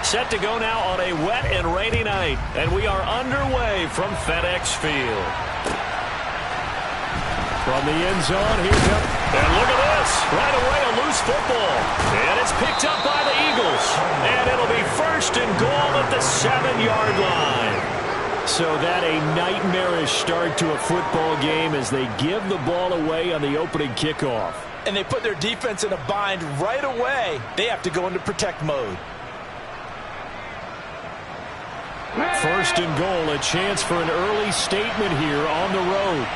set to go now on a wet and rainy night. And we are underway from FedEx Field. From the end zone, here comes. And look at this. Right away, a loose football. And it's picked up by the Eagles. And it'll be first and goal at the 7-yard line. So that a nightmarish start to a football game as they give the ball away on the opening kickoff. And they put their defense in a bind right away. They have to go into protect mode. First and goal, a chance for an early statement here on the road.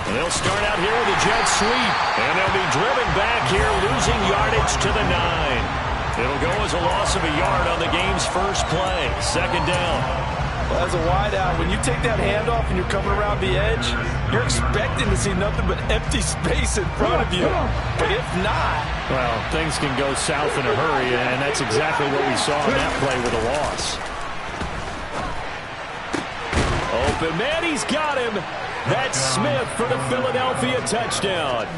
And they'll start out here with a jet sweep. And they'll be driven back here, losing yardage to the 9. It'll go as a loss of a yard on the game's first play. Second down. Well, as a wideout, when you take that handoff and you're coming around the edge, you're expecting to see nothing but empty space in front of you. But if not... Well, things can go south in a hurry, and that's exactly what we saw in that play with a loss. Open man, he's got him. That's Smith for the Philadelphia touchdown.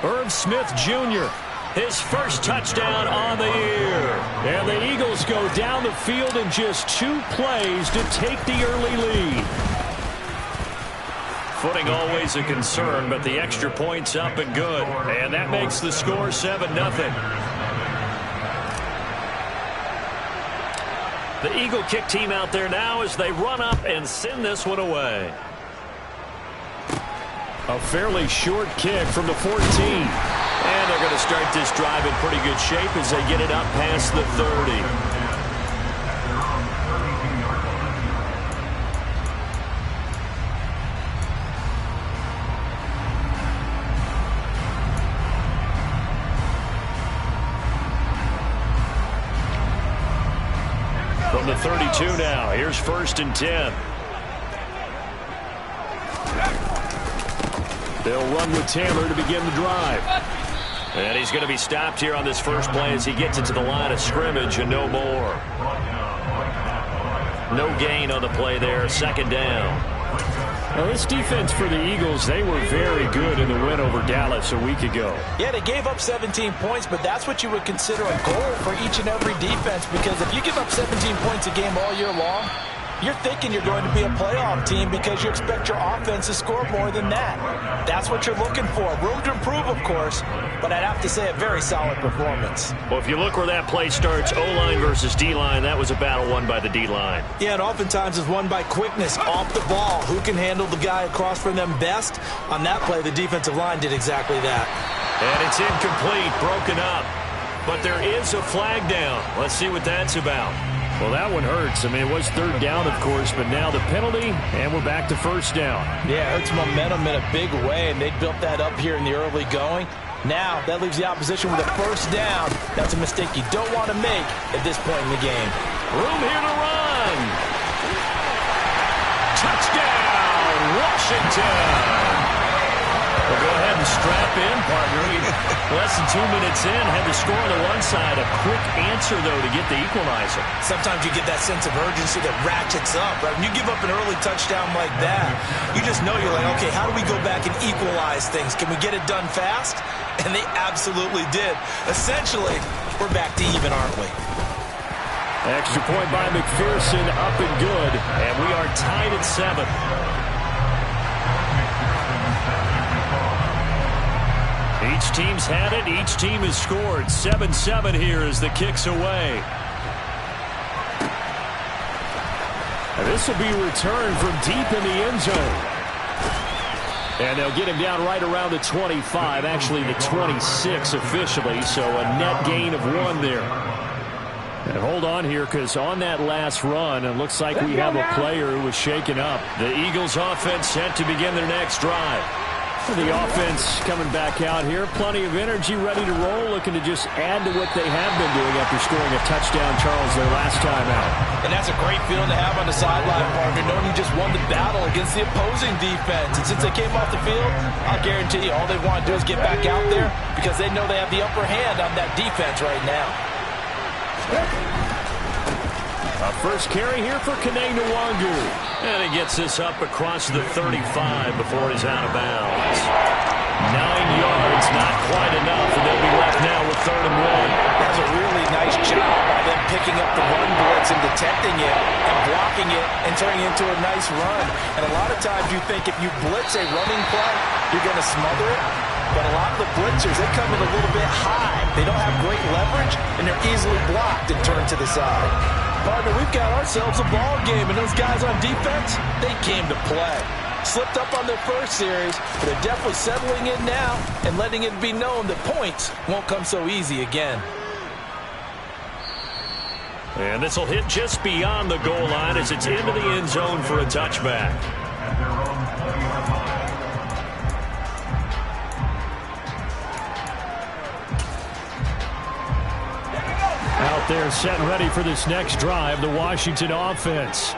Irv Smith Jr., his first touchdown on the year. And the Eagles go down the field in just 2 plays to take the early lead. Footing always a concern, but the extra point's up and good. And that makes the score 7-0. The Eagle kick team out there now as they run up and send this one away. A fairly short kick from the 14. And they're going to start this drive in pretty good shape as they get it up past the 30. From the 32 now, here's first and 10. They'll run with Taylor to begin the drive. And he's going to be stopped here on this first play as he gets it to the line of scrimmage and no more. No gain on the play there, second down. Well, this defense for the Eagles, they were very good in the win over Dallas a week ago. Yeah, they gave up 17 points, but that's what you would consider a goal for each and every defense, because if you give up 17 points a game all year long, you're thinking you're going to be a playoff team because you expect your offense to score more than that. That's what you're looking for. Room to improve, of course, but I'd have to say a very solid performance. Well, if you look where that play starts, O-line versus D-line, that was a battle won by the D-line. Yeah, and oftentimes it's won by quickness off the ball. Who can handle the guy across from them best? On that play, the defensive line did exactly that. And it's incomplete, broken up. But there is a flag down. Let's see what that's about. Well, that one hurts. I mean, it was third down, of course, but now the penalty, and we're back to first down. Yeah, it hurts momentum in a big way, and they built that up here in the early going. Now, that leaves the opposition with a first down. That's a mistake you don't want to make at this point in the game. Room here to run. Touchdown, Washington. Well, go ahead and strap in, partner. Less than 2 minutes in, had the score on the one side. A quick answer, though, to get the equalizer. Sometimes you get that sense of urgency that ratchets up, right? When you give up an early touchdown like that, you just know you're like, okay, how do we go back and equalize things? Can we get it done fast? And they absolutely did. Essentially, we're back to even, aren't we? Extra point by McPherson, up and good. And we are tied at 7. Each team's had it. Each team has scored. 7-7 here as the kick's away. And this will be returned from deep in the end zone. And they'll get him down right around the 25, actually the 26 officially, so a net gain of 1 there. And hold on here, because on that last run, it looks like we have a player who was shaken up. The Eagles offense set to begin their next drive. The offense coming back out here. Plenty of energy, ready to roll, looking to just add to what they have been doing after scoring a touchdown, Charles, their last time out. And that's a great feeling to have on the sideline, partner, knowing you just won the battle against the opposing defense. And since they came off the field, I'll guarantee you all they want to do is get back out there because they know they have the upper hand on that defense right now. A first carry here for Kene Nwangu. And he gets this up across the 35 before he's out of bounds. 9 yards, not quite enough, and they'll be left now with 3rd and 1. That's a really nice job by them picking up the run blitz and detecting it and blocking it and turning it into a nice run. And a lot of times you think if you blitz a running play, you're going to smother it. But a lot of the blitzers, they come in a little bit high. They don't have great leverage, and they're easily blocked and turned to the side. Partner, we've got ourselves a ball game, and those guys on defense, they came to play. Slipped up on their first series, but they're definitely settling in now and letting it be known that points won't come so easy again. And this will hit just beyond the goal line as it's into the end zone for a touchback. Out there set and ready for this next drive, the Washington offense.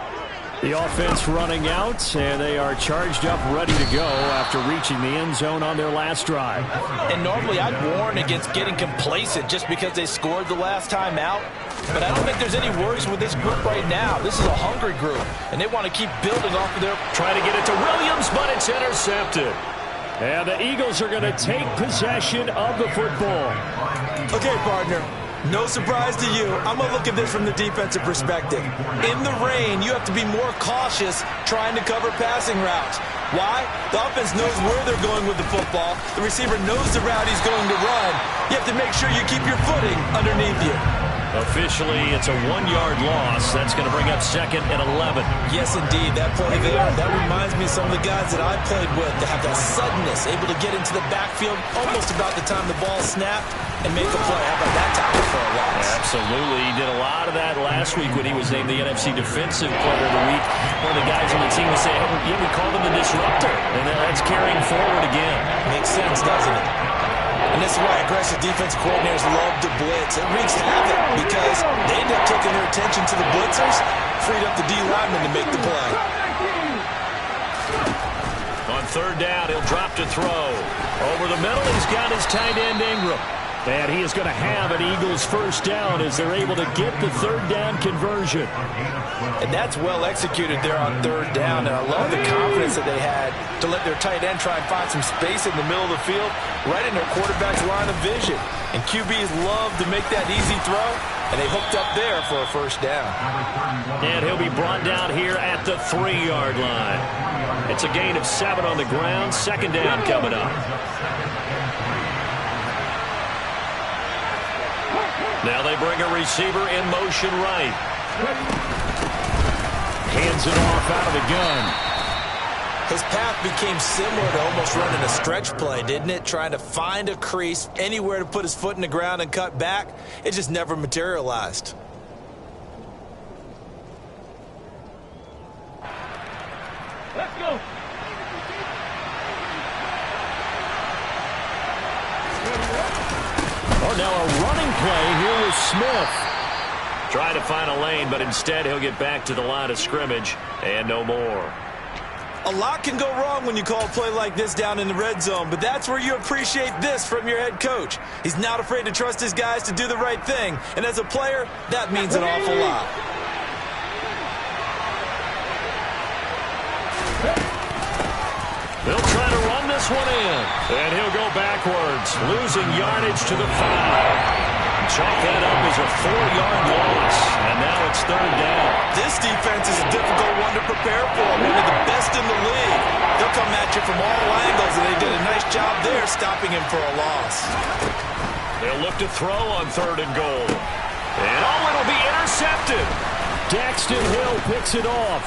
The offense running out, and they are charged up, ready to go after reaching the end zone on their last drive. And normally I'd warn against getting complacent just because they scored the last time out. But I don't think there's any worries with this group right now. This is a hungry group, and they want to keep building off of their... Trying to get it to Williams, but it's intercepted. And the Eagles are going to take possession of the football. Okay, partner. No surprise to you. I'm going to look at this from the defensive perspective. In the rain, you have to be more cautious trying to cover passing routes. Why? The offense knows where they're going with the football. The receiver knows the route he's going to run. You have to make sure you keep your footing underneath you. Officially, it's a 1-yard loss. That's going to bring up 2nd and 11. Yes, indeed. That play there, that reminds me of some of the guys that I played with that have that suddenness, able to get into the backfield almost about the time the ball snapped and make a play. How about that tackle for a loss? Absolutely. He did a lot of that last week when he was named the NFC Defensive Player of the Week. One of the guys on the team was saying, yeah, we called him the disruptor. And that's carrying forward again. Makes sense, doesn't it? And this is why aggressive defense coordinators love to blitz. It wreaks havoc because they end up taking their attention to the blitzers, freed up the D lineman to make the play. On 3rd down, he'll drop to throw. Over the middle, he's got his tight end Ingram. And he is going to have an Eagles 1st down as they're able to get the 3rd down conversion. And that's well executed there on 3rd down. And I love the confidence that they had to let their tight end try and find some space in the middle of the field, right in their quarterback's line of vision. And QBs love to make that easy throw, and they hooked up there for a 1st down. And he'll be brought down here at the 3-yard line. It's a gain of 7 on the ground. 2nd down coming up. Now they bring a receiver in motion right. Hands it off out of the gun. His path became similar to almost running a stretch play, didn't it? Trying to find a crease, anywhere to put his foot in the ground and cut back. It just never materialized. Let's go. Oh, now a running play here with Smith. Trying to find a lane, but instead he'll get back to the line of scrimmage and no more. A lot can go wrong when you call a play like this down in the red zone, but that's where you appreciate this from your head coach. He's not afraid to trust his guys to do the right thing, and as a player, that means an awful lot. They'll try to run this one in, and he'll go backwards, losing yardage to the 5. Chalk that up as a 4-yard loss, and now it's 3rd down. This defense is a difficult one to prepare for, one of the best in the league. They'll come at you from all angles, and they did a nice job there stopping him for a loss. They'll look to throw on 3rd and goal. And it'll be intercepted. Daxton Hill picks it off.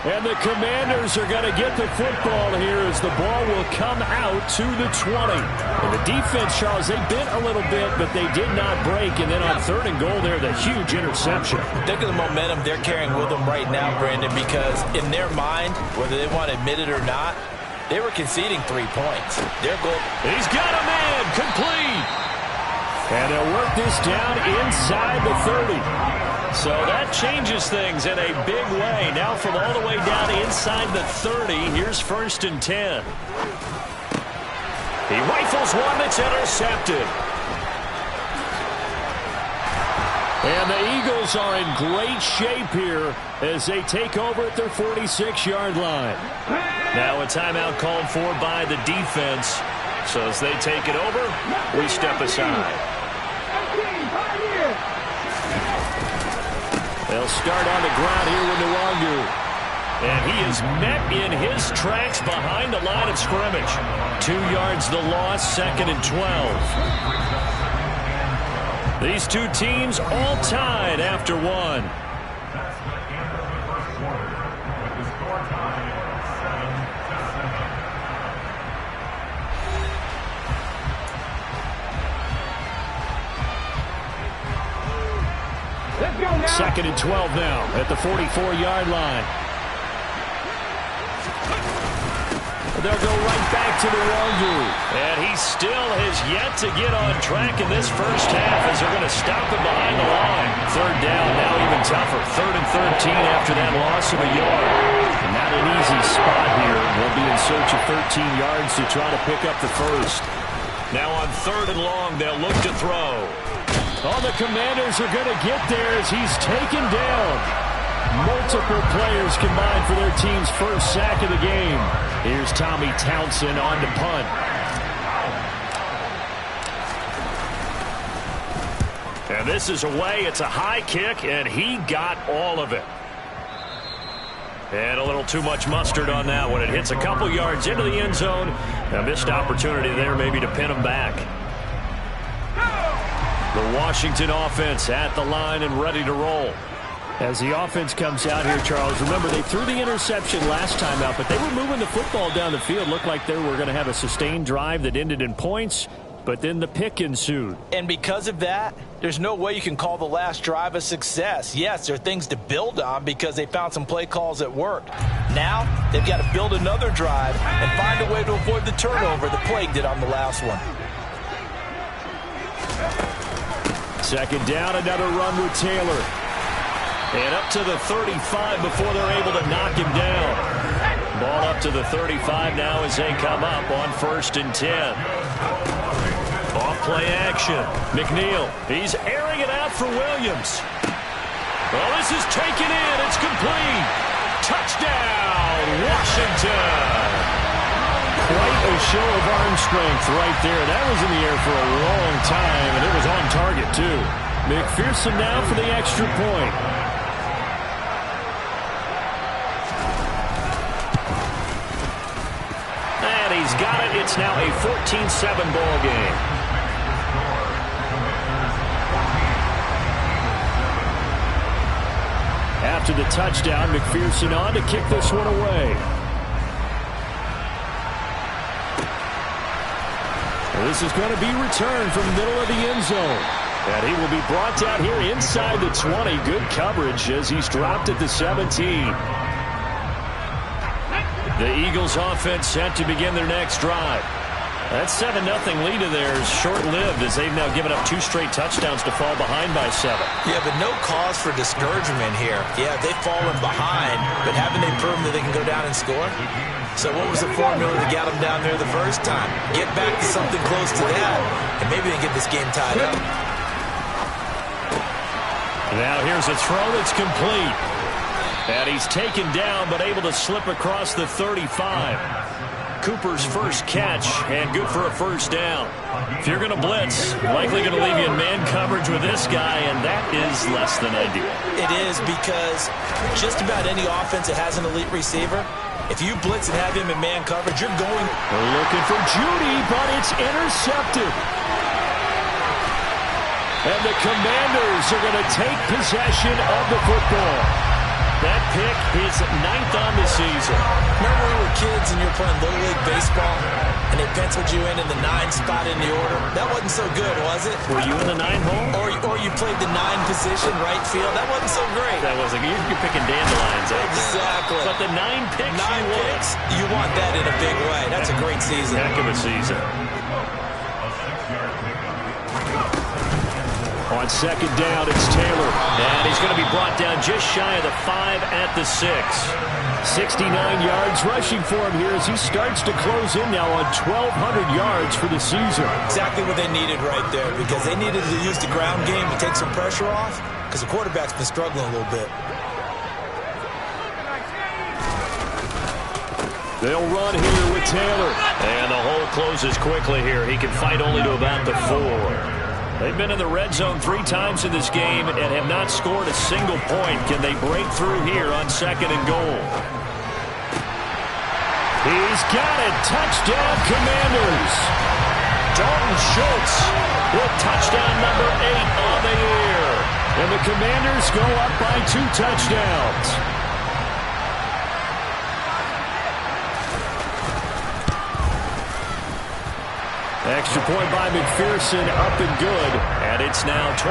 And the Commanders are going to get the football here as the ball will come out to the 20. And the defense, Charles, they bent a little bit, but they did not break. And then on 3rd and goal there, the huge interception. Think of the momentum they're carrying with them right now, Brandon, because in their mind, whether they want to admit it or not, they were conceding 3 points. Their goal. He's got a man, complete. And they'll work this down inside the 30. So that changes things in a big way. Now from all the way down inside the 30, here's 1st and 10. He rifles one that's intercepted. And the Eagles are in great shape here as they take over at their 46-yard line. Now a timeout called for by the defense. So as they take it over, we step aside. They'll start on the ground here with Nwangu. And he is met in his tracks behind the line of scrimmage. 2 yards the loss, 2nd and 12. These two teams all tied after one. Second and 12 now at the 44-yard line. They'll go right back to the Nwangu. And he still has yet to get on track in this first half as they're going to stop him behind the line. Third down, now even tougher. 3rd and 13 after that loss of a yard. Not an easy spot here. They'll be in search of 13 yards to try to pick up the first. Now on 3rd and long, they'll look to throw. Oh, the Commanders are going to get there as he's taken down. Multiple players combined for their team's first sack of the game. Here's Tommy Townsend on to punt. And this is away. It's a high kick, and he got all of it. And a little too much mustard on that one. It hits a couple yards into the end zone. A missed opportunity there maybe to pin him back. The Washington offense at the line and ready to roll. As the offense comes out here, Charles, remember they threw the interception last time out, but they were moving the football down the field. Looked like they were going to have a sustained drive that ended in points, but then the pick ensued. And because of that, there's no way you can call the last drive a success. Yes, there are things to build on because they found some play calls that worked. Now, they've got to build another drive and find a way to avoid the turnover the Plague did on the last one. Second down, another run with Taylor. And up to the 35 before they're able to knock him down. Ball up to the 35 now as they come up on 1st and 10. Off play action. McNeil, he's airing it out for Williams. Well, this is taken in. It's complete. Touchdown, Washington. Quite a show of arm strength right there. That was in the air for a long time, and it was on target, too. McPherson now for the extra point. And he's got it. It's now a 14-7 ball game. After the touchdown, McPherson on to kick this one away. This is going to be returned from the middle of the end zone. And he will be brought down here inside the 20. Good coverage as he's dropped at the 17. The Eagles offense set to begin their next drive. That 7-0 lead of theirs short-lived as they've now given up 2 straight touchdowns to fall behind by 7. Yeah, but no cause for discouragement here. Yeah, they've fallen behind, but haven't they proven that they can go down and score? So what was the formula that got them down there the first time? Get back to something close to that, and maybe they get this game tied up. Now here's a throw that's complete. And he's taken down, but able to slip across the 35. Cooper's first catch, and good for a first down. If you're going to blitz, likely going to leave you in man coverage with this guy, and that is less than ideal. It is because just about any offense that has an elite receiver, if you blitz and have him in man coverage, you're going. They're looking for Judy, but it's intercepted. And the Commanders are going to take possession of the football. That pick is 9th on the season. Remember when we were kids and you were playing Little League Baseball and they penciled you in the 9 spot in the order? That wasn't so good, was it? Were you in the 9 hole? Or you played the 9 position, right field? That wasn't so great. That wasn't good. You're picking dandelions out there. Exactly. But the 9 picks, 9 picks, you want that in a big way. That's a great season. Heck of a season. On second down, it's Taylor. And he's going to be brought down just shy of the 5 at the 6. 69 yards rushing for him here as he starts to close in now on 1,200 yards for the season. Exactly what they needed right there, because they needed to use the ground game to take some pressure off, because the quarterback's been struggling a little bit. They'll run here with Taylor. And the hole closes quickly here. He can fight only to about the 4. They've been in the red zone 3 times in this game and have not scored a single point. Can they break through here on 2nd and goal? He's got it. Touchdown, Commanders. Dalton Schultz with touchdown number 8 on the year. And the Commanders go up by 2 touchdowns. Extra point by McPherson, up and good. And it's now 21-7.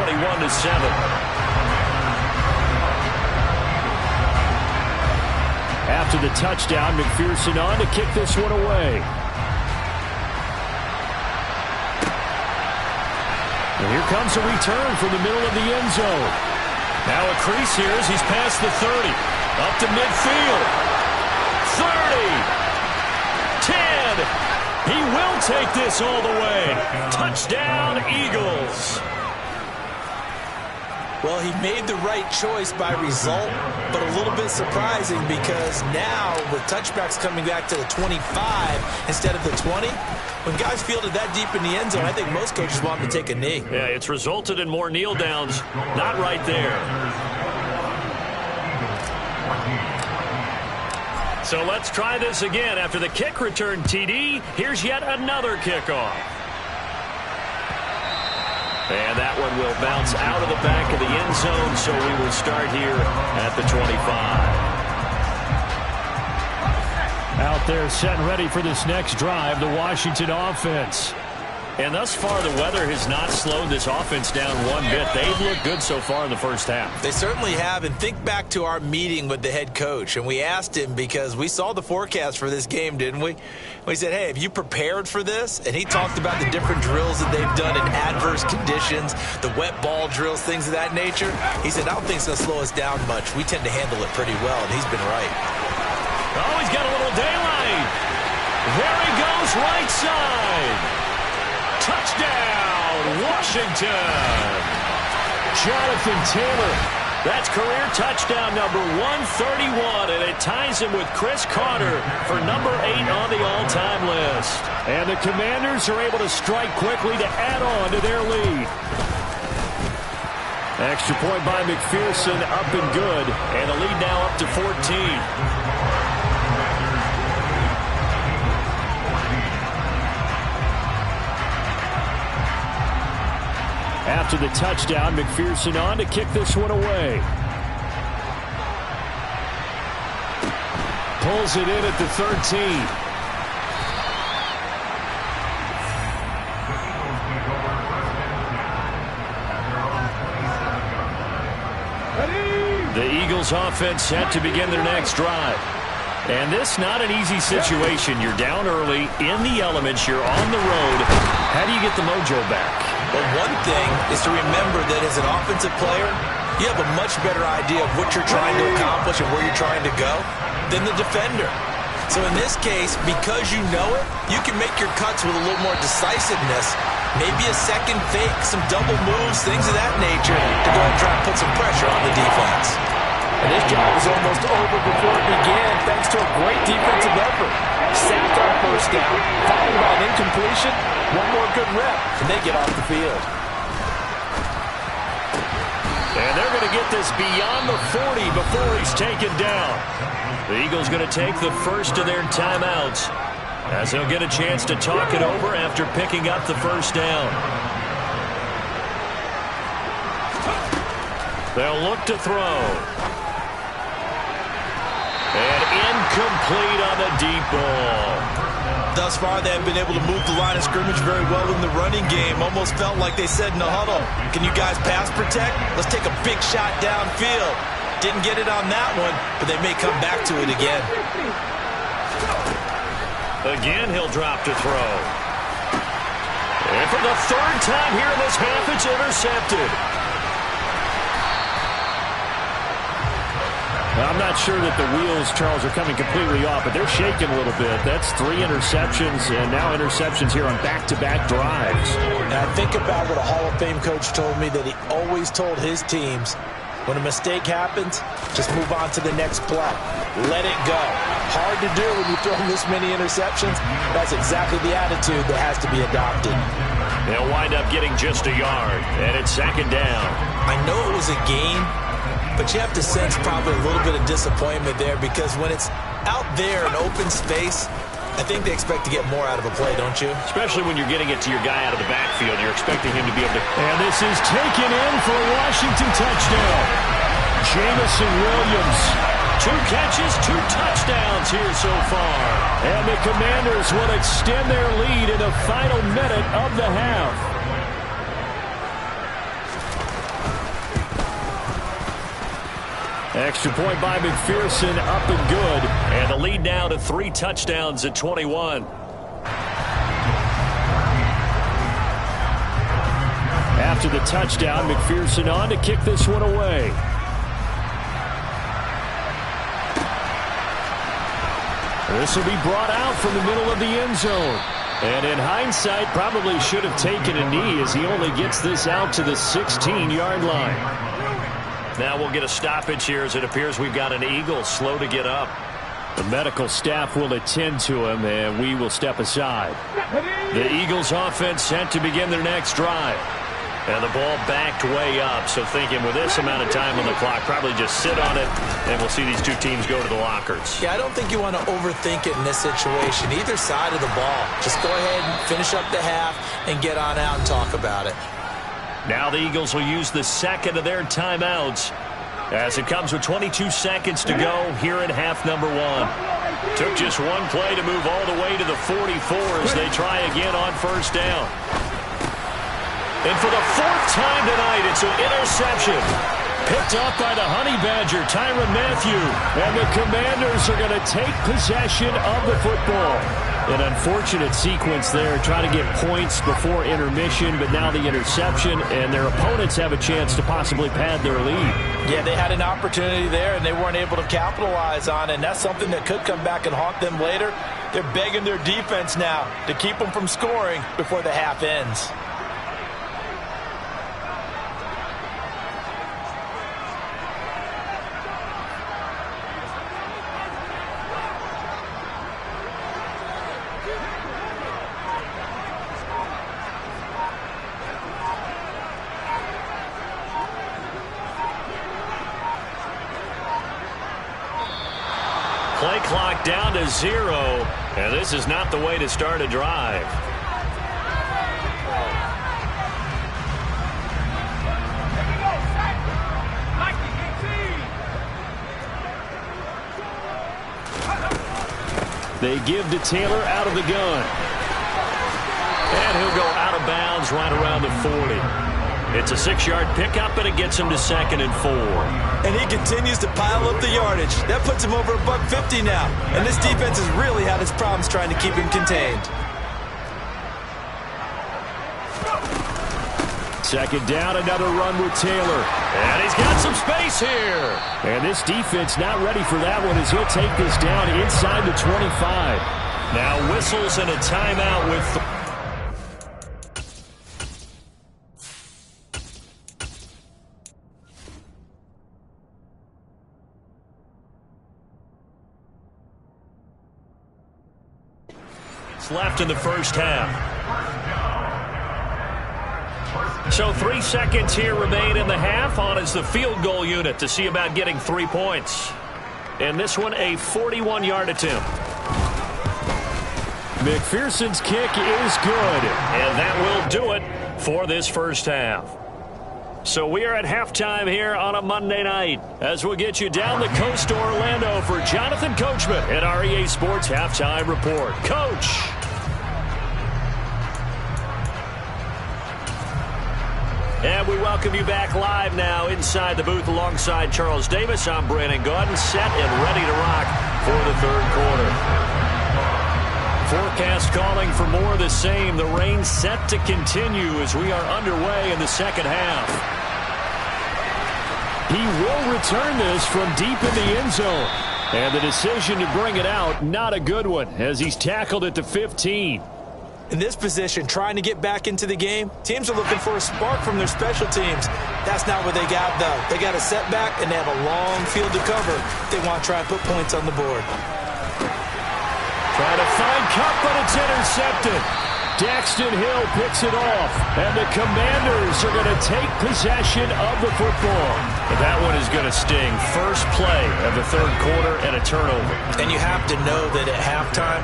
After the touchdown, McPherson on to kick this one away. And here comes a return from the middle of the end zone. Now a crease here as he's past the 30. Up to midfield. 30. 10. He will take this all the way. Touchdown, Eagles. Well, he made the right choice by result, but a little bit surprising because now with touchbacks coming back to the 25 instead of the 20, when guys fielded that deep in the end zone, I think most coaches want them to take a knee. Yeah, it's resulted in more kneel downs. Not right there. So let's try this again. After the kick return TD, here's yet another kickoff. And that one will bounce out of the back of the end zone, so we will start here at the 25. Out there set and ready for this next drive, the Washington offense. And thus far, the weather has not slowed this offense down one bit. They've looked good so far in the first half. They certainly have. And think back to our meeting with the head coach. And we asked him because we saw the forecast for this game, didn't we? We said, hey, have you prepared for this? And he talked about the different drills that they've done in adverse conditions, the wet ball drills, things of that nature. He said, I don't think it's going to slow us down much. We tend to handle it pretty well, and he's been right. Oh, he's got a little daylight. There he goes, right side. Touchdown, Washington. Jonathan Taylor. That's career touchdown number 131, and it ties him with Chris Carter for number 8 on the all-time list. And the Commanders are able to strike quickly to add on to their lead. Extra point by McPherson, up and good, and the lead now up to 14. After the touchdown, McPherson on to kick this one away. Pulls it in at the 13. The Eagles offense set to begin their next drive. And this not an easy situation. You're down early, in the elements, you're on the road. How do you get the mojo back? Well, one thing is to remember that as an offensive player, you have a much better idea of what you're trying to accomplish and where you're trying to go than the defender. So in this case, because you know it, you can make your cuts with a little more decisiveness. Maybe a second fake, some double moves, things of that nature to go ahead and try and put some pressure on the defense. And this job was almost over before it began thanks to a great defensive effort. Sacked on first down, followed by an incompletion. One more good rep, and they get off the field. And they're going to get this beyond the 40 before he's taken down. The Eagles going to take the first of their timeouts as they'll get a chance to talk it over after picking up the first down. They'll look to throw. And incomplete on the deep ball. Thus far, they have been able to move the line of scrimmage very well in the running game. Almost felt like they said in the huddle, can you guys pass protect? Let's take a big shot downfield. Didn't get it on that one, but they may come back to it again. Again, he'll drop to throw. And for the third time here in this half, it's intercepted. I'm not sure that the wheels, Charles, are coming completely off, but they're shaking a little bit. That's 3 interceptions, and now interceptions here on back-to-back drives. And I think about what a Hall of Fame coach told me, that he always told his teams, When a mistake happens, just move on to the next play. Let it go. Hard to do when you throw this many interceptions. That's exactly the attitude that has to be adopted. They'll wind up getting just a yard, and it's second down. I know it was a gain, but you have to sense probably a little bit of disappointment there because when it's out there in open space, I think they expect to get more out of a play, don't you? Especially when you're getting it to your guy out of the backfield. You're expecting him to be able to... And this is taken in for a Washington touchdown. Jamison Williams. 2 catches, 2 touchdowns here so far. And the Commanders will extend their lead in the final minute of the half. Extra point by McPherson, up and good. And the lead now to 3 touchdowns at 21. After the touchdown, McPherson on to kick this one away. This will be brought out from the middle of the end zone. And in hindsight, probably should have taken a knee as he only gets this out to the 16-yard line. Now we'll get a stoppage here as it appears we've got an Eagle slow to get up. The medical staff will attend to him, and we will step aside. The Eagles offense set to begin their next drive. And the ball backed way up, so thinking with this amount of time on the clock, probably just sit on it, and we'll see these two teams go to the lockers. Yeah, I don't think you want to overthink it in this situation. Either side of the ball. Just go ahead and finish up the half and get on out and talk about it. Now the Eagles will use the second of their timeouts as it comes with 22 seconds to go here in half number 1. Took just one play to move all the way to the 44 as they try again on first down. And for the 4th time tonight, it's an interception. Picked up by the Honey Badger, Tyrann Mathieu. And the Commanders are going to take possession of the football. An unfortunate sequence there, trying to get points before intermission, but now the interception, and their opponents have a chance to possibly pad their lead. Yeah, they had an opportunity there, and they weren't able to capitalize on it, and that's something that could come back and haunt them later. They're begging their defense now to keep them from scoring before the half ends. Play clock down to 0, and this is not the way to start a drive. They give to Taylor out of the gun. And he'll go out of bounds right around the 40. It's a 6-yard pickup, and it gets him to 2nd and 4. And he continues to pile up the yardage. That puts him over $150 now. And this defense has really had its problems trying to keep him contained. Second down, another run with Taylor. And he's got some space here. And this defense not ready for that one as he'll take this down inside the 25. Now whistles and a timeout with... left in the first half. So 3 seconds here remain in the half. On is the field goal unit to see about getting 3 points. And this one a 41-yard attempt. McPherson's kick is good. And that will do it for this first half. So we are at halftime here on a Monday night as we'll get you down the coast to Orlando for Jonathan Coachman at REA Sports Halftime Report. Coach. And we welcome you back live now inside the booth alongside Charles Davis. I'm Brandon Gaudin, set and ready to rock for the third quarter. Forecast calling for more of the same. The rain set to continue as we are underway in the second half. He will return this from deep in the end zone. And the decision to bring it out, not a good one, as he's tackled at the 15. In this position, trying to get back into the game, teams are looking for a spark from their special teams. That's not what they got, though. They got a setback, and they have a long field to cover. They want to try and put points on the board. Trying to find Cup, but it's intercepted. Daxton Hill picks it off, and the Commanders are going to take possession of the football. But that one is going to sting. First play of the third quarter and a turnover. And you have to know that at halftime,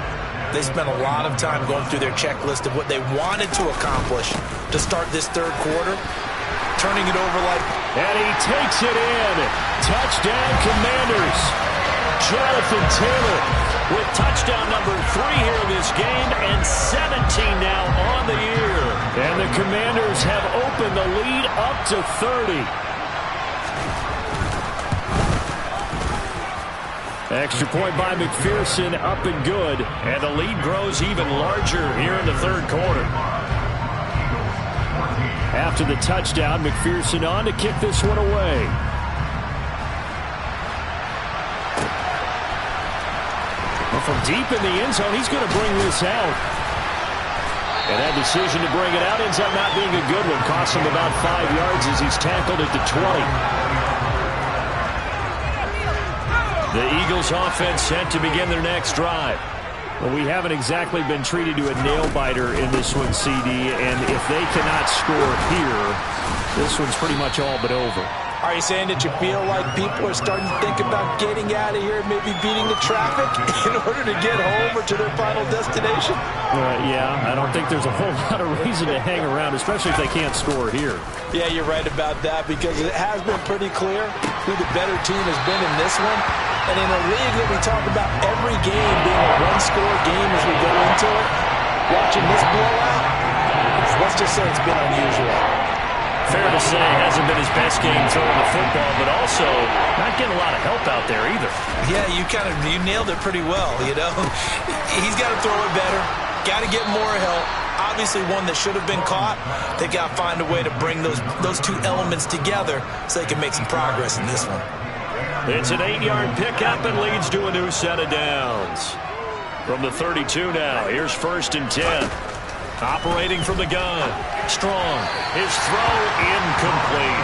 they spent a lot of time going through their checklist of what they wanted to accomplish to start this third quarter, turning it over like... And he takes it in. Touchdown, Commanders. Jonathan Taylor with touchdown number 3 here in this game, and 17 now on the year. And the Commanders have opened the lead up to 30. Extra point by McPherson, up and good. And the lead grows even larger here in the third quarter. After the touchdown, McPherson on to kick this one away. Well, from deep in the end zone, he's going to bring this out. And that decision to bring it out ends up not being a good one. Costs him about 5 yards as he's tackled at the 20. The Eagles offense set to begin their next drive. Well, we haven't exactly been treated to a nail-biter in this one, CD, and if they cannot score here, this one's pretty much all but over. Are you saying that you feel like people are starting to think about getting out of here, maybe beating the traffic in order to get home or to their final destination? Yeah, I don't think there's a whole lot of reason to hang around, especially if they can't score here. Yeah, you're right about that, because it has been pretty clear who the better team has been in this one. And in a league that we talk about every game being a one-score game as we go into it, watching this blowout, let's just say it's been unusual. Fair to say, it hasn't been his best game throwing the football, but also not getting a lot of help out there either. Yeah, you nailed it pretty well, you know. He's got to throw it better, got to get more help. Obviously one that should have been caught. They got to find a way to bring those two elements together so they can make some progress in this one. It's an 8-yard pickup and leads to a new set of downs. From the 32 now, here's 1st and 10. Operating from the gun. Strong. His throw incomplete.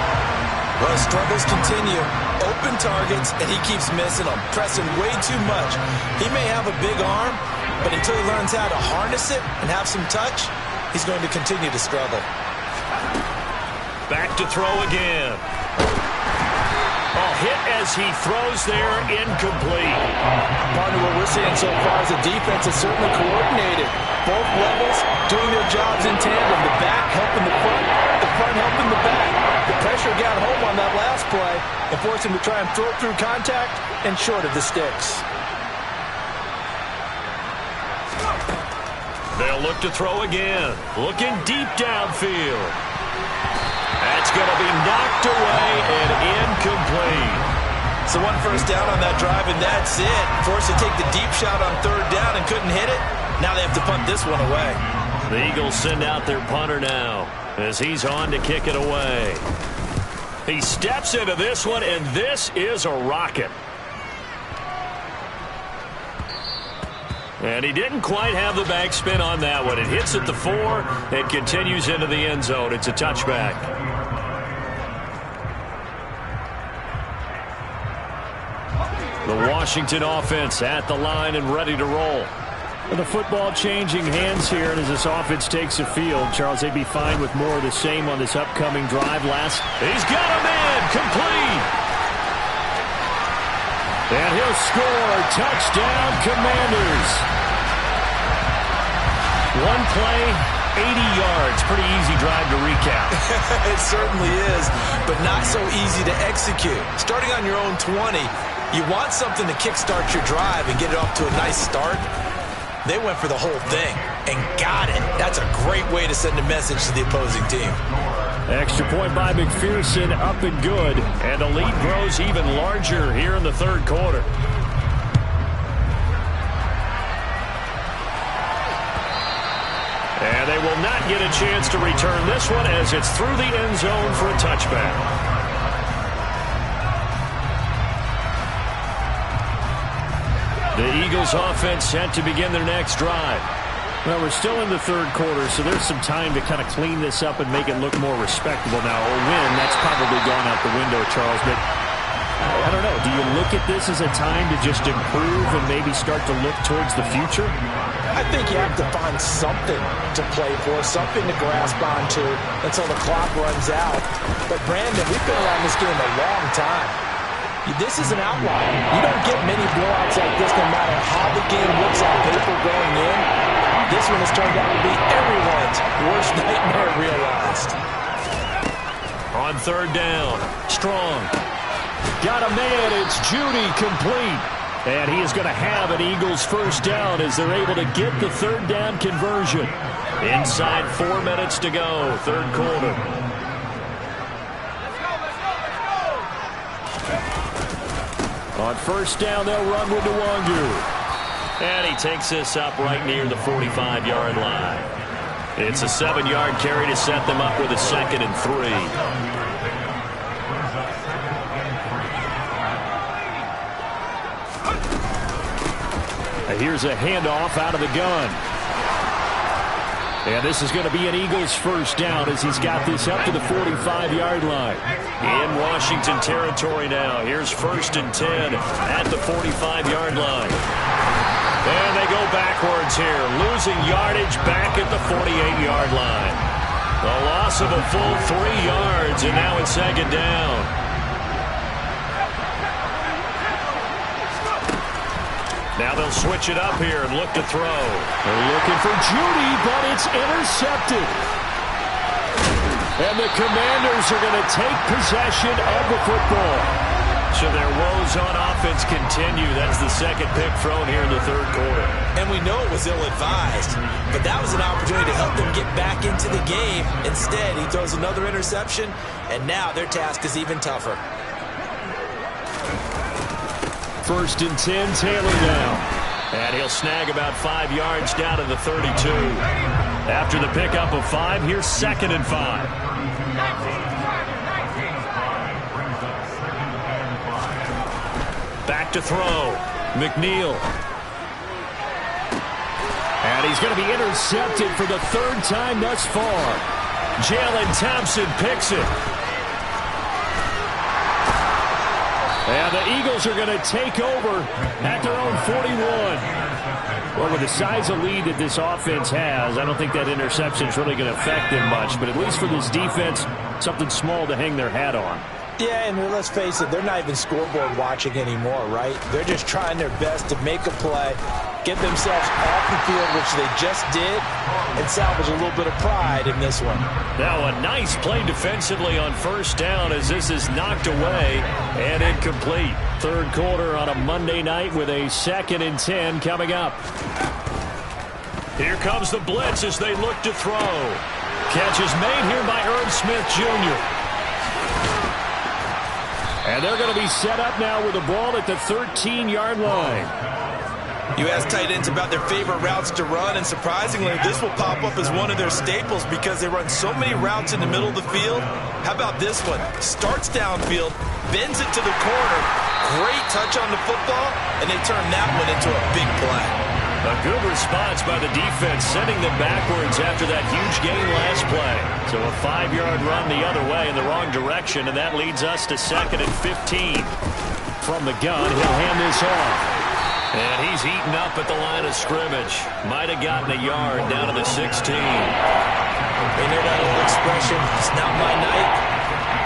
Well, struggles continue. Open targets, and he keeps missing them. Pressing way too much. He may have a big arm, but until he learns how to harness it and have some touch, he's going to continue to struggle. Back to throw again. Hit as he throws there, incomplete. Partner, what we're seeing so far is the defense is certainly coordinated. Both levels doing their jobs in tandem. The back helping the front helping the back. The pressure got home on that last play and forced him to try and throw through contact and short of the sticks. They'll look to throw again. Looking deep downfield. That's going to be knocked away and incomplete. So 1 first down on that drive, and that's it. Forced to take the deep shot on 3rd down and couldn't hit it. Now they have to punt this one away. The Eagles send out their punter now as he's on to kick it away. He steps into this one, and this is a rocket. And he didn't quite have the backspin on that one. It hits at the 4 and continues into the end zone. It's a touchback. The Washington offense at the line and ready to roll. The football changing hands here, and as this offense takes the field, Charles, they'd be fine with more of the same on this upcoming drive. He's got him in, complete. And he'll score. Touchdown, Commanders. One play, 80 yards. Pretty easy drive to recap. It certainly is, but not so easy to execute. Starting on your own 20, you want something to kickstart your drive and get it off to a nice start. They went for the whole thing and got it. That's a great way to send a message to the opposing team. Extra point by McPherson, up and good. And the lead grows even larger here in the third quarter. And they will not get a chance to return this one as it's through the end zone for a touchback. The Eagles offense set to begin their next drive. Well, we're still in the third quarter, so there's some time to kind of clean this up and make it look more respectable now. A win, that's probably gone out the window, Charles, but I don't know. Do you look at this as a time to just improve and maybe start to look towards the future? I think you have to find something to play for, something to grasp onto until the clock runs out. But, Brandon, we've been around this game a long time. This is an outlier. You don't get many blowouts like this no matter how the game looks on paper going in. This one has turned out to be everyone's worst nightmare realized. On third down, Strong. Got a man, it's Judy, complete. And he is going to have an Eagles first down as they're able to get the third down conversion. Inside 4 minutes to go, third quarter. On first down, they'll run with Nwangu. And he takes this up right near the 45-yard line. It's a 7-yard carry to set them up with a 2nd and 3. Here's a handoff out of the gun. And this is going to be an Eagles first down as he's got this up to the 45-yard line. In Washington territory now. Here's 1st and 10 at the 45-yard line. And they go backwards here, losing yardage back at the 48-yard line. A loss of a full 3 yards, and now it's 2nd down. Now they'll switch it up here and look to throw. They're looking for Judy, but it's intercepted. And the Commanders are going to take possession of the football. So their woes on offense continue. That's the 2nd pick thrown here in the third quarter. And we know it was ill-advised, but that was an opportunity to help them get back into the game. Instead, he throws another interception, and now their task is even tougher. 1st and 10, Taylor now. And he'll snag about 5 yards down to the 32. After the pickup of 5, here's 2nd and 5. Back to throw. McNeil. And he's going to be intercepted for the 3rd time thus far. Jalen Thompson picks it. And the Eagles are going to take over at their own 41. Well, with the size of lead that this offense has, I don't think that interception is really going to affect them much. But at least for this defense, something small to hang their hat on. Yeah, and let's face it, they're not even scoreboard watching anymore, right? They're just trying their best to make a play, get themselves off the field, which they just did, and salvage a little bit of pride in this one. Now a nice play defensively on first down as this is knocked away and incomplete. Third quarter on a Monday night with a 2nd and 10 coming up. Here comes the blitz as they look to throw. Catch is made here by Irv Smith Jr. And they're going to be set up now with the ball at the 13-yard line. You ask tight ends about their favorite routes to run, and surprisingly, this will pop up as one of their staples because they run so many routes in the middle of the field. How about this one? Starts downfield, bends it to the corner, great touch on the football, and they turn that one into a big play. A good response by the defense, sending them backwards after that huge gain last play. So a 5-yard run the other way in the wrong direction, and that leads us to 2nd and 15. From the gun, he'll hand this off. And he's eaten up at the line of scrimmage. Might have gotten a yard down to the 16. They know that old expression, it's not my night.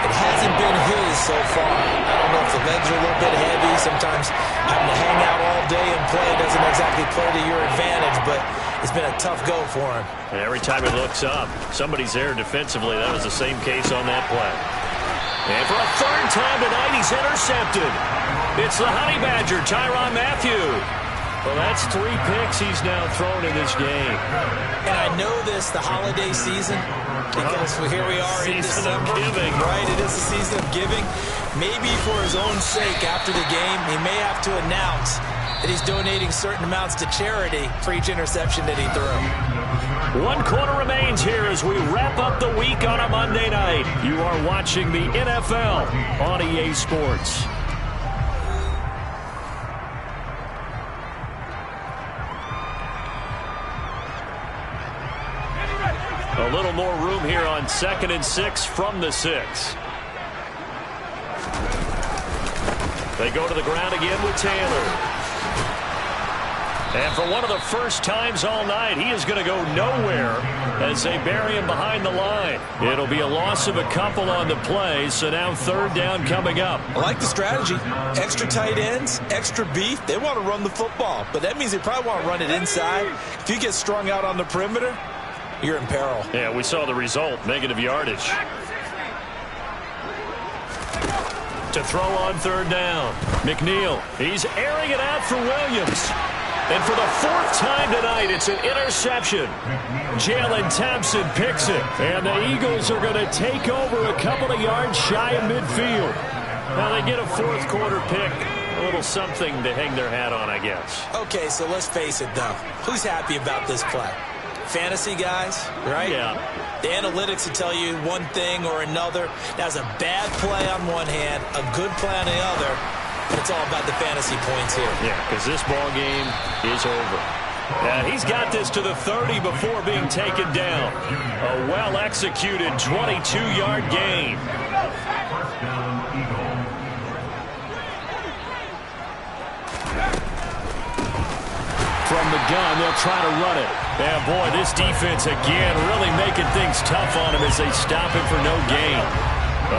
It hasn't been his so far. I don't know if the legs are a little bit heavy. Sometimes having to hang out all day and play doesn't exactly play to your advantage, but it's been a tough go for him. And every time he looks up, somebody's there defensively. That was the same case on that play. And for a 3rd time tonight, he's intercepted. It's the Honey Badger, Tyrann Mathieu. Well, that's 3 picks he's now thrown in this game. And I know this, the holiday season, because here we are in December. Season of giving. Right, it is the season of giving. Maybe for his own sake after the game, he may have to announce that he's donating certain amounts to charity for each interception that he threw. 1 quarter remains here as we wrap up the week on a Monday night. You are watching the NFL on EA Sports. A little more room here on 2nd and 6 from the 6. They go to the ground again with Taylor. And for one of the first times all night, he is going to go nowhere as they bury him behind the line. It'll be a loss of a couple on the play, so now 3rd down coming up. I like the strategy. Extra tight ends, extra beef. They want to run the football, but that means they probably want to run it inside. If you get strung out on the perimeter, you're in peril. Yeah, we saw the result, negative yardage. To throw on 3rd down. McNeil, he's airing it out for Williams. And for the 4th time tonight, it's an interception. Jalen Thompson picks it. And the Eagles are going to take over a couple of yards shy of midfield. Now they get a 4th quarter pick. A little something to hang their hat on, I guess. Okay, so let's face it, though. Who's happy about this play? Fantasy guys, right? Yeah. The analytics will tell you one thing or another. That's a bad play on one hand, a good play on the other. But it's all about the fantasy points here. Yeah, because this ball game is over. And he's got this to the 30 before being taken down. A well-executed 22-yard gain. From the gun, they'll try to run it. And boy, this defense again really making things tough on him as they stop him for no gain.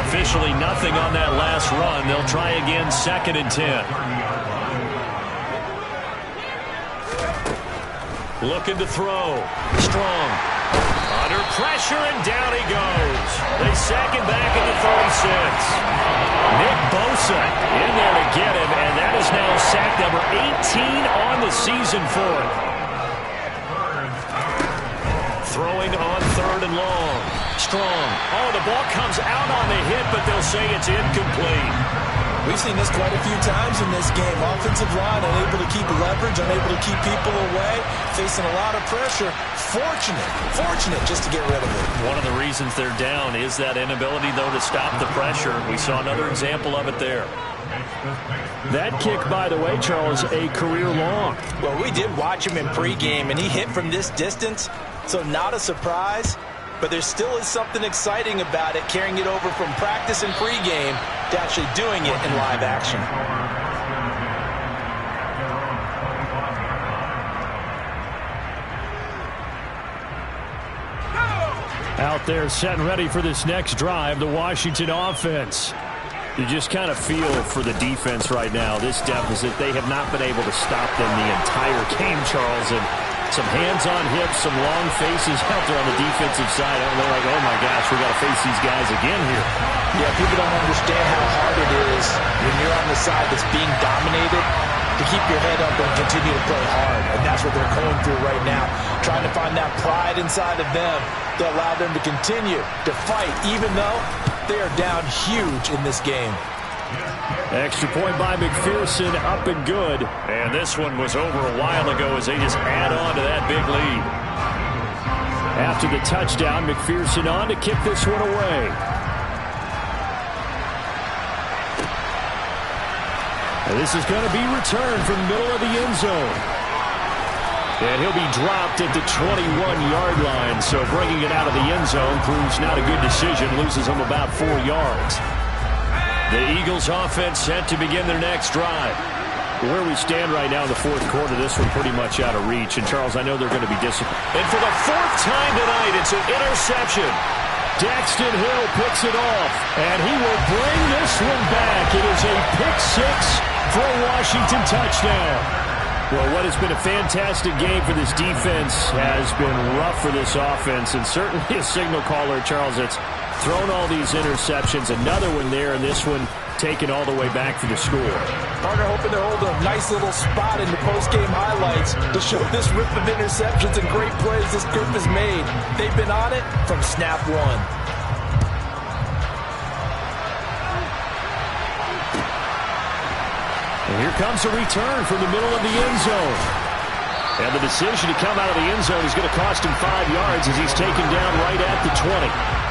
Officially nothing on that last run. They'll try again, 2nd and 10. Looking to throw. Strong. Under pressure, and down he goes. They sack him back in the 36. Nick Bosa in there to get him, and that is now sack number 18 on the season for him. Throwing on 3rd and long. Strong. Oh, the ball comes out on the hit, but they'll say it's incomplete. We've seen this quite a few times in this game. Offensive line unable to keep leverage, unable to keep people away, facing a lot of pressure. Fortunate just to get rid of it. One of the reasons they're down is that inability, though, to stop the pressure. We saw another example of it there. That kick, by the way, Charles, a career long. Well, we did watch him in pregame, and he hit from this distance, so not a surprise. But there still is something exciting about it, carrying it over from practice and pregame to actually doing it in live action. Out there set and ready for this next drive, the Washington offense. You just kind of feel for the defense right now, this deficit. They have not been able to stop them the entire game, Charles. And some hands on hips, some long faces out there on the defensive side. They're like, oh my gosh, we got to face these guys again here. Yeah, people don't understand how hard it is when you're on the side that's being dominated to keep your head up and continue to play hard. And that's what they're going through right now, trying to find that pride inside of them to allow them to continue to fight, even though they are down huge in this game. Extra point by McPherson, up and good. And this one was over a while ago as they just add on to that big lead. After the touchdown, McPherson on to kick this one away. And this is going to be returned from the middle of the end zone. And he'll be dropped at the 21-yard line. So bringing it out of the end zone proves not a good decision. Loses him about 4 yards. The Eagles offense set to begin their next drive. Where we stand right now in the 4th quarter, this one pretty much out of reach. And, Charles, I know they're going to be disciplined. And for the 4th time tonight, it's an interception. Daxton Hill picks it off, and he will bring this one back. It is a pick 6 for a Washington touchdown. Well, what has been a fantastic game for this defense has been rough for this offense, and certainly a signal caller, Charles, that's thrown all these interceptions. Another one there, and this one taken all the way back for the score. Partner hoping to hold a nice little spot in the post-game highlights to show this rip of interceptions and great plays this group has made. They've been on it from snap one. And here comes a return from the middle of the end zone. And the decision to come out of the end zone is going to cost him 5 yards as he's taken down right at the 20.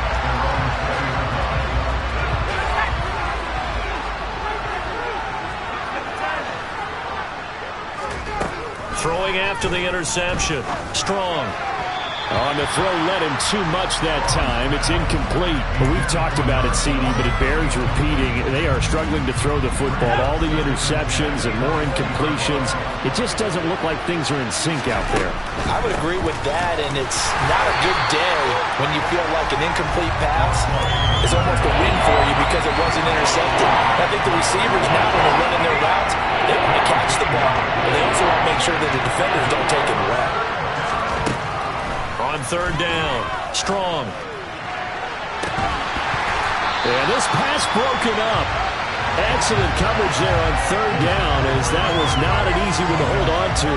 Throwing after the interception. Strong. On the throw, led him too much that time. It's incomplete. Well, we've talked about it, CD, but it bears repeating. They are struggling to throw the football. All the interceptions and more incompletions. It just doesn't look like things are in sync out there. I would agree with that, and it's not a good day when you feel like an incomplete pass is almost a win for you because it wasn't intercepted. I think the receivers now, when they're running their routes, they want to catch the ball, but they also want to make sure that the defenders don't take it away. On third down, Strong. And this pass broken up. Excellent coverage there on third down, as that was not an easy one to hold on to.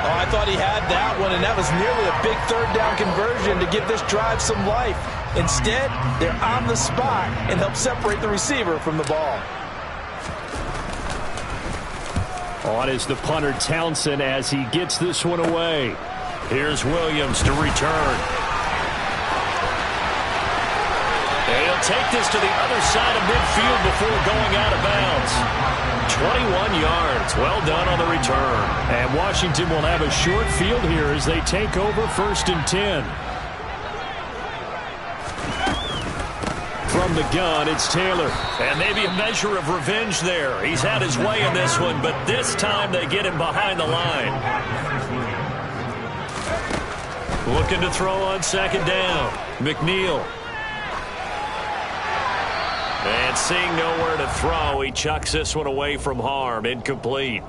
Oh, I thought he had that one, and that was nearly a big third down conversion to give this drive some life. Instead, they're on the spot and help separate the receiver from the ball. On is the punter Townsend as he gets this one away. Here's Williams to return. And he'll take this to the other side of midfield before going out of bounds. 21 yards. Well done on the return. And Washington will have a short field here as they take over 1st and 10. From the gun, it's Taylor. And maybe a measure of revenge there. He's had his way in this one, but this time they get him behind the line. Looking to throw on 2nd down. McNeil. And seeing nowhere to throw, he chucks this one away from harm. Incomplete.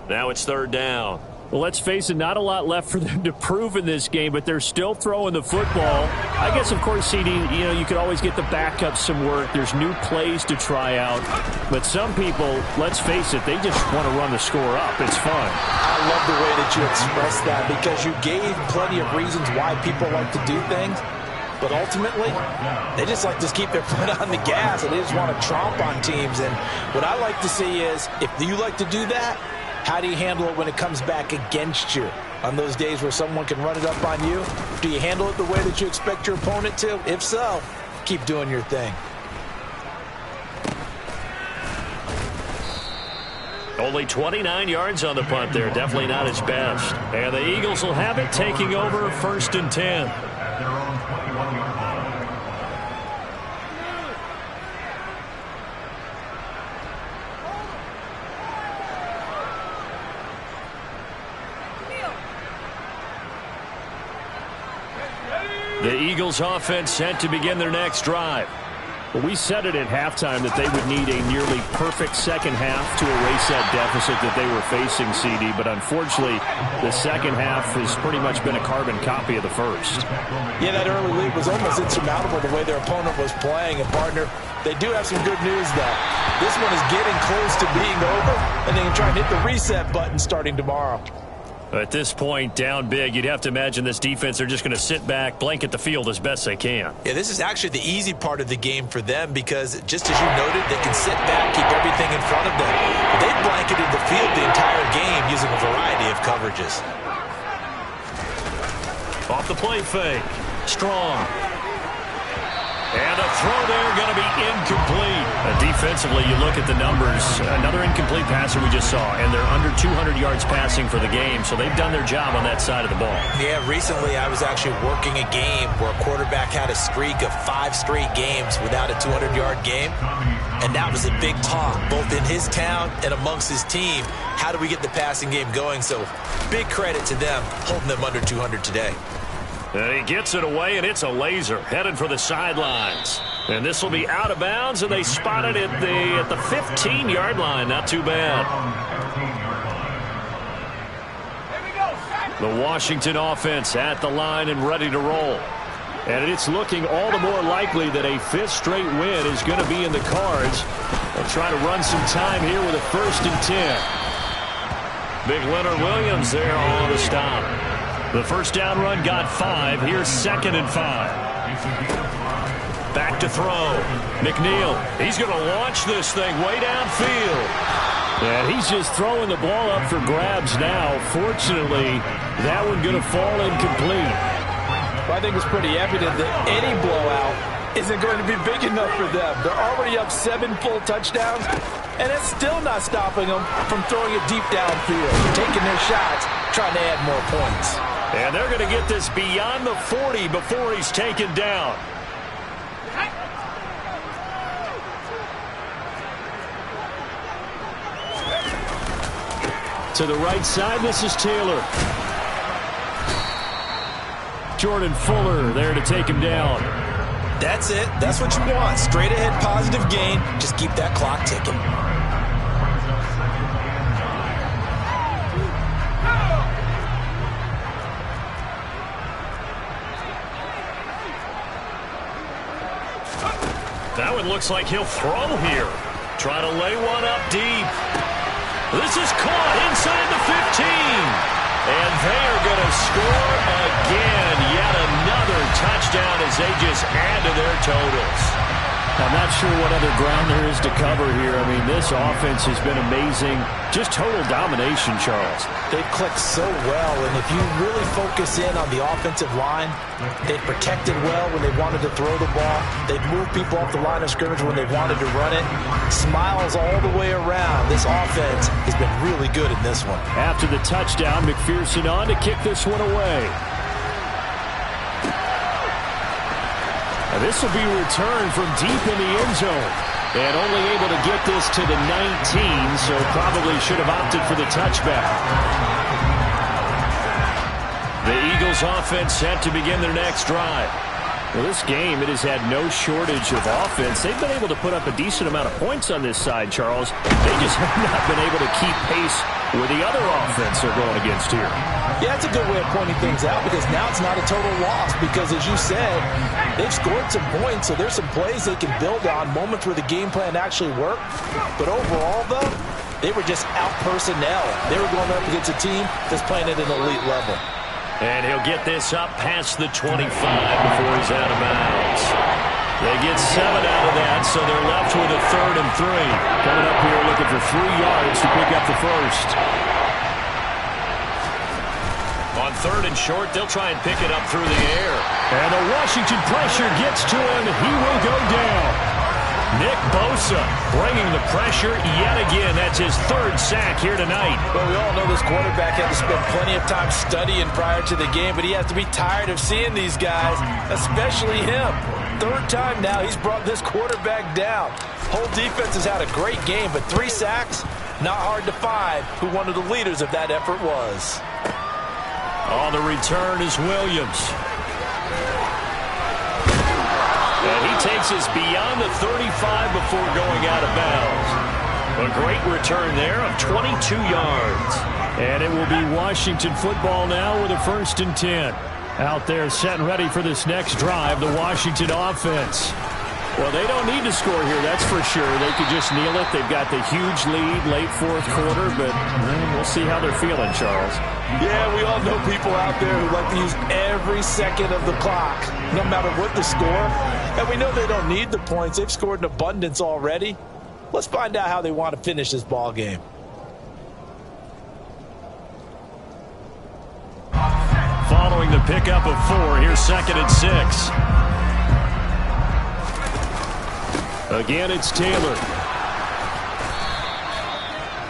Now it's 3rd down. Well, let's face it, not a lot left for them to prove in this game, but they're still throwing the football. I guess, of course, CD, you could always get the backups some work. There's new plays to try out. But some people, let's face it, they just want to run the score up. It's fun. I love the way that you expressed that because you gave plenty of reasons why people like to do things. But ultimately, they just like to keep their foot on the gas, and they just want to tromp on teams. And what I like to see is, if you like to do that, how do you handle it when it comes back against you? On those days where someone can run it up on you, do you handle it the way that you expect your opponent to? If so, keep doing your thing. Only 29 yards on the punt there. Definitely not his best. And the Eagles will have it, taking over 1st and 10. The Eagles offense set to begin their next drive. Well, we said it at halftime that they would need a nearly perfect second half to erase that deficit that they were facing, CD. But unfortunately, the second half has pretty much been a carbon copy of the first. Yeah, that early lead was almost insurmountable the way their opponent was playing. And, partner, they do have some good news, though. This one is getting close to being over, and they can try and hit the reset button starting tomorrow. At this point, down big, you'd have to imagine this defense, they're just going to sit back, blanket the field as best they can. Yeah, this is actually the easy part of the game for them because, just as you noted, they can sit back, keep everything in front of them. They've blanketed the field the entire game using a variety of coverages. Off the play fake. Strong. And a throw there going to be incomplete. Defensively, you look at the numbers. Another incomplete passer we just saw, and they're under 200 yards passing for the game, so they've done their job on that side of the ball. Yeah, recently I was actually working a game where a quarterback had a streak of 5 straight games without a 200-yard game, and that was a big talk, both in his town and amongst his team. How do we get the passing game going? So big credit to them, holding them under 200 today. And he gets it away, and it's a laser headed for the sidelines. And this will be out of bounds, and they spot it at the 15-yard line. Not too bad. The Washington offense at the line and ready to roll. And it's looking all the more likely that a 5th straight win is going to be in the cards. They'll try to run some time here with a 1st and 10. Big Leonard Williams there on the stop. The first down run got 5. Here's 2nd and 5. Back to throw. McNeil. He's going to launch this thing way downfield. And he's just throwing the ball up for grabs now. Fortunately, that one going to fall incomplete. Well, I think it's pretty evident that any blowout isn't going to be big enough for them. They're already up 7 full touchdowns, and it's still not stopping them from throwing it deep downfield, taking their shots, trying to add more points. And they're going to get this beyond the 40 before he's taken down. To the right side, this is Taylor. Jordan Fuller there to take him down. That's it. That's what you want. Straight ahead positive gain. Just keep that clock ticking. That one looks like he'll throw here. Trying to lay one up deep. This is caught inside the 15. And they are going to score again. Yet another touchdown as they just add to their totals. I'm not sure what other ground there is to cover here. I mean, this offense has been amazing. Just total domination, Charles. They've clicked so well, and if you really focus in on the offensive line, they've protected well when they wanted to throw the ball. They've moved people off the line of scrimmage when they wanted to run it. Smiles all the way around. This offense has been really good in this one. After the touchdown, McPherson on to kick this one away. This will be returned from deep in the end zone. And only able to get this to the 19, so probably should have opted for the touchback. The Eagles offense set to begin their next drive. Well, this game, it has had no shortage of offense. They've been able to put up a decent amount of points on this side, Charles. They just have not been able to keep pace with the other offense they're going against here. Yeah, that's a good way of pointing things out because now it's not a total loss because, as you said, they've scored some points, so there's some plays they can build on, moments where the game plan actually worked. But overall, though, they were just out personnel. They were going up against a team that's playing at an elite level. And he'll get this up past the 25 before he's out of bounds. They get 7 out of that, so they're left with a 3rd and 3. Coming up here looking for 3 yards to pick up the first. On 3rd and short, they'll try and pick it up through the air. And the Washington pressure gets to him. He will go down. Nick Bosa bringing the pressure yet again. That's his 3rd sack here tonight. Well, we all know this quarterback had to spend plenty of time studying prior to the game, but he has to be tired of seeing these guys, especially him. 3rd time now he's brought this quarterback down. Whole defense has had a great game, but 3 sacks, not hard to find who one of the leaders of that effort was. On the return is Williams. And he takes us beyond the 35 before going out of bounds. A great return there of 22 yards. And it will be Washington football now with a 1st and 10. Out there set and ready for this next drive, the Washington offense. Well, they don't need to score here, that's for sure. They could just kneel it. They've got the huge lead, late 4th quarter, but we'll see how they're feeling, Charles. Yeah, we all know people out there who like to use every second of the clock, no matter what the score. And we know they don't need the points. They've scored in abundance already. Let's find out how they want to finish this ball game. Following the pickup of 4, here's 2nd and 6. Again, it's Taylor.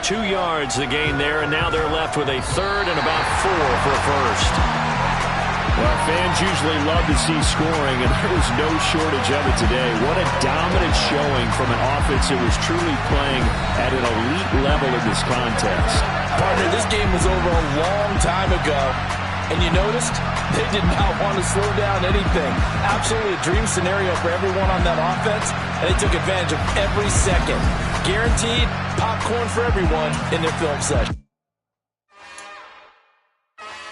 2 yards the gain there, and now they're left with a 3rd and about 4 for a first. Well, fans usually love to see scoring, and there was no shortage of it today. What a dominant showing from an offense that was truly playing at an elite level in this contest. Partner, this game was over a long time ago. And you noticed they did not want to slow down anything. Absolutely a dream scenario for everyone on that offense, and they took advantage of every second. Guaranteed popcorn for everyone in their film session.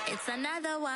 It's another one.